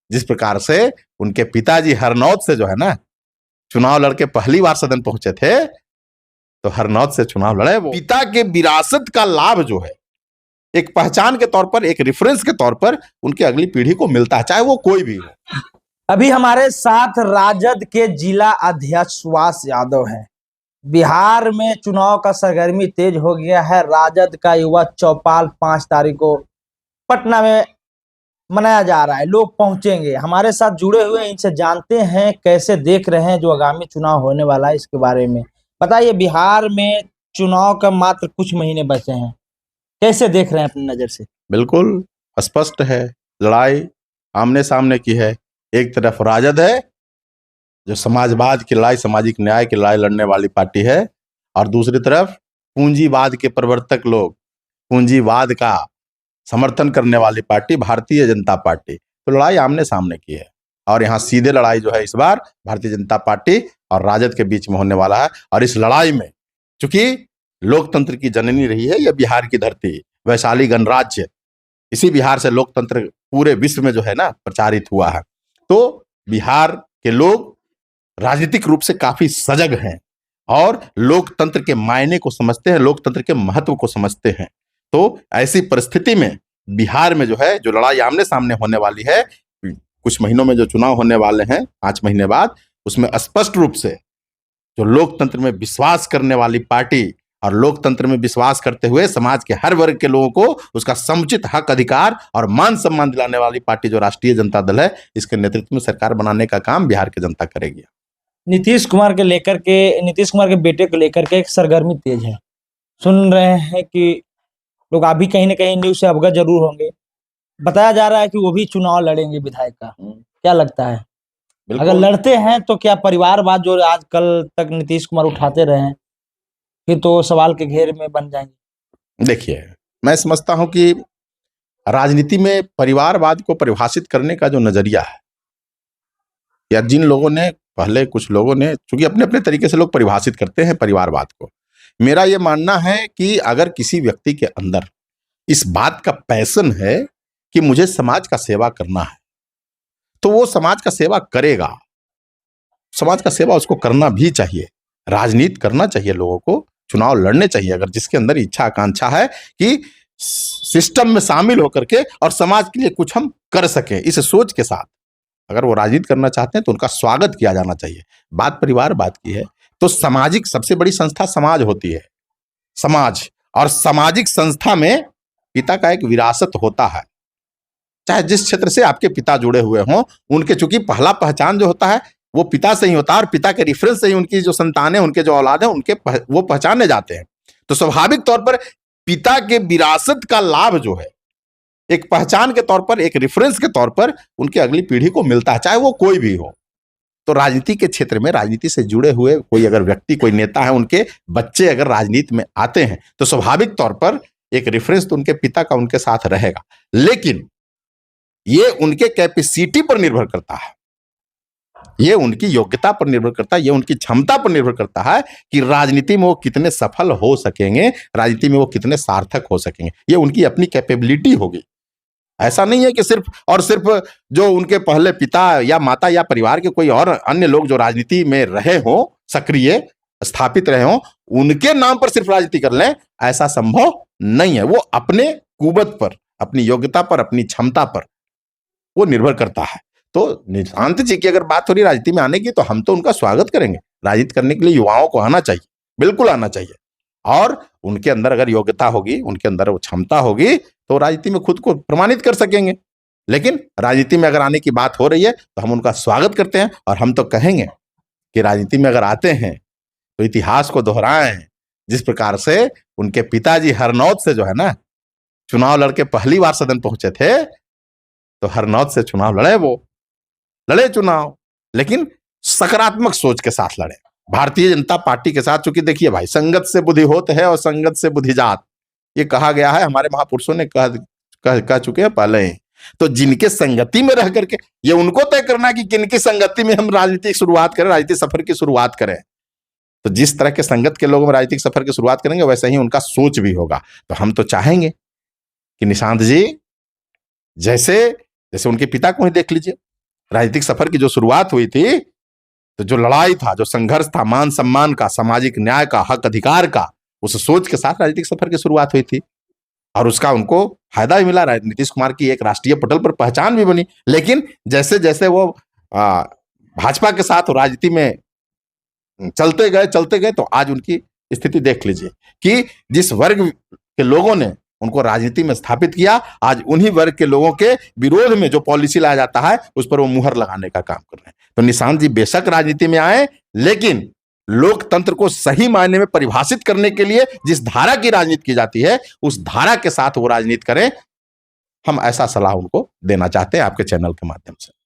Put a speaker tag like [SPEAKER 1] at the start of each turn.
[SPEAKER 1] जिस प्रकार से उनके पिताजी हरनौत से जो है ना चुनाव लड़के पहली बार सदन पहुंचे थे, तो हरनौत से चुनाव लड़े वो। पिता के विरासत का लाभ जो है एक पहचान के तौर पर, एक रेफरेंस के तौर पर उनकी अगली पीढ़ी को मिलता है, चाहे वो कोई भी हो।
[SPEAKER 2] अभी हमारे साथ राजद के जिला अध्यक्ष सुभाष यादव हैं। बिहार में चुनाव का सरगर्मी तेज हो गया है। राजद का युवा चौपाल 5 तारीख को पटना में मनाया जा रहा है। लोग पहुंचेंगे। हमारे साथ जुड़े हुए इनसे जानते हैं कैसे देख रहे हैं जो आगामी चुनाव होने वाला है इसके बारे में। बताइए, बिहार में चुनाव का मात्र कुछ महीने बचे हैं, कैसे देख रहे हैं अपनी नजर से?
[SPEAKER 1] बिल्कुल स्पष्ट है, लड़ाई आमने सामने की है। एक तरफ राजद है जो समाजवाद की लड़ाई, सामाजिक न्याय की लड़ाई लड़ने वाली पार्टी है, और दूसरी तरफ पूंजीवाद के प्रवर्तक लोग, पूंजीवाद का समर्थन करने वाली पार्टी भारतीय जनता पार्टी। तो लड़ाई आमने सामने की है, और यहाँ सीधे लड़ाई जो है इस बार भारतीय जनता पार्टी और राजद के बीच में होने वाला है। और इस लड़ाई में चूंकि लोकतंत्र की जननी रही है यह बिहार की धरती, वैशाली गणराज्य, इसी बिहार से लोकतंत्र पूरे विश्व में जो है ना प्रचारित हुआ है। तो बिहार के लोग राजनीतिक रूप से काफी सजग हैं और लोकतंत्र के मायने को समझते हैं, लोकतंत्र के महत्व को समझते हैं। तो ऐसी परिस्थिति में बिहार में जो है जो लड़ाई आमने सामने होने वाली है, कुछ महीनों में जो चुनाव होने वाले हैं 5 महीने बाद, उसमें स्पष्ट रूप से जो लोकतंत्र में विश्वास करने वाली पार्टी और लोकतंत्र में विश्वास करते हुए समाज के हर वर्ग के लोगों को उसका समुचित हक, अधिकार और मान सम्मान दिलाने वाली पार्टी जो राष्ट्रीय जनता दल है, इसके नेतृत्व में सरकार बनाने का काम बिहार की जनता करेगी।
[SPEAKER 2] नीतीश कुमार के बेटे को लेकर के एक सरगर्मी तेज है। सुन रहे हैं कि लोग अभी कहीं ना कहीं न्यूज से अवगत जरूर होंगे। बताया जा रहा है कि वो भी चुनाव लड़ेंगे विधायक का। क्या लगता है, अगर लड़ते हैं तो क्या परिवारवाद जो आजकल तक नीतीश कुमार उठाते रहे हैं फिर तो सवाल के घेरे में बन जाएंगे?
[SPEAKER 1] देखिए, मैं समझता हूं कि राजनीति में परिवारवाद को परिभाषित करने का जो नजरिया है, या जिन लोगों ने पहले, कुछ लोगों ने, चूंकि अपने अपने तरीके से लोग परिभाषित करते हैं परिवारवाद को, मेरा यह मानना है कि अगर किसी व्यक्ति के अंदर इस बात का पैशन है कि मुझे समाज का सेवा करना है, तो वो समाज का सेवा करेगा। समाज का सेवा उसको करना भी चाहिए, राजनीति करना चाहिए, लोगों को चुनाव लड़ने चाहिए। अगर जिसके अंदर इच्छा आकांक्षा है कि सिस्टम में शामिल होकर के और समाज के लिए कुछ हम कर सकें, इस सोच के साथ अगर वो राजनीति करना चाहते हैं तो उनका स्वागत किया जाना चाहिए। बात परिवारवाद की है तो सामाजिक सबसे बड़ी संस्था समाज होती है, समाज, और सामाजिक संस्था में पिता का एक विरासत होता है। चाहे जिस क्षेत्र से आपके पिता जुड़े हुए हों, उनके चूंकि पहला पहचान जो होता है वो पिता से ही होता है, और पिता के रेफरेंस से ही उनकी जो संतान है, उनके जो औलाद है, उनके वो पहचाने जाते हैं। तो स्वाभाविक तौर पर पिता के विरासत का लाभ जो है एक पहचान के तौर पर, एक रेफरेंस के तौर पर उनकी अगली पीढ़ी को मिलता है, चाहे वो कोई भी हो। तो राजनीति के क्षेत्र में राजनीति से जुड़े हुए कोई अगर व्यक्ति, कोई नेता है, उनके बच्चे अगर राजनीति में आते हैं तो स्वाभाविक तौर पर एक रेफरेंस तो उनके पिता का उनके साथ रहेगा। लेकिन ये उनके कैपेसिटी पर निर्भर करता है, ये उनकी योग्यता पर निर्भर करता है, ये उनकी क्षमता पर निर्भर करता है कि राजनीति में वो कितने सफल हो सकेंगे, राजनीति में वो कितने सार्थक हो सकेंगे। ये उनकी अपनी कैपेबिलिटी होगी। ऐसा नहीं है कि सिर्फ और सिर्फ जो उनके पहले पिता या माता या परिवार के कोई और अन्य लोग जो राजनीति में रहे हों, सक्रिय स्थापित रहे हों, उनके नाम पर सिर्फ राजनीति कर लें, ऐसा संभव नहीं है। वो अपने कुवत पर, अपनी योग्यता पर, अपनी क्षमता पर वो निर्भर करता है। तो निशांत जी की अगर बात हो रही राजनीति में आने की, तो हम तो उनका स्वागत करेंगे। राजनीति करने के लिए युवाओं को आना चाहिए, बिल्कुल आना चाहिए, और उनके अंदर अगर योग्यता होगी, उनके अंदर वो क्षमता होगी, तो राजनीति में खुद को प्रमाणित कर सकेंगे। लेकिन राजनीति में अगर आने की बात हो रही है तो हम उनका स्वागत करते हैं, और हम तो कहेंगे कि राजनीति में अगर आते हैं तो इतिहास को दोहराएं। जिस प्रकार से उनके पिताजी हरनौत से जो है ना चुनाव लड़के पहली बार सदन पहुंचे थे, तो हरनौत से चुनाव लड़े चुनाव, लेकिन सकारात्मक सोच के साथ लड़े, भारतीय जनता पार्टी के साथ। चूंकि देखिए भाई, संगत से बुद्धि होत है और संगत से बुद्धि जात, ये कहा गया है, हमारे महापुरुषों ने कह चुके हैं पहले ही। तो जिनके संगति में रह करके, ये उनको तय करना कि किनकी संगति में हम राजनीतिक शुरुआत करें, राजनीतिक सफर की शुरुआत करें। तो जिस तरह के संगत के लोगों में राजनीतिक सफर की शुरुआत करेंगे, वैसे ही उनका सोच भी होगा। तो हम तो चाहेंगे कि निशांत जी जैसे उनके पिता को ही देख लीजिए, राजनीतिक सफर की जो शुरुआत हुई थी, तो जो लड़ाई था, जो संघर्ष था, मान सम्मान का, सामाजिक न्याय का, हक अधिकार का, उस सोच के साथ राजनीतिक सफर की शुरुआत हुई थी और उसका उनको फायदा भी मिला। नीतीश कुमार की एक राष्ट्रीय पटल पर पहचान भी बनी। लेकिन जैसे जैसे वो भाजपा के साथ राजनीति में चलते गए, तो आज उनकी स्थिति देख लीजिए कि जिस वर्ग के लोगों ने उनको राजनीति में स्थापित किया, आज उन्हीं वर्ग के लोगों के विरोध में जो पॉलिसी लाया जाता है उस पर वो मुहर लगाने का काम कर रहे हैं। तो निशांत जी बेशक राजनीति में आए, लेकिन लोकतंत्र को सही मायने में परिभाषित करने के लिए जिस धारा की राजनीति की जाती है, उस धारा के साथ वो राजनीति करें। हम ऐसा सलाह उनको देना चाहते हैं आपके चैनल के माध्यम से।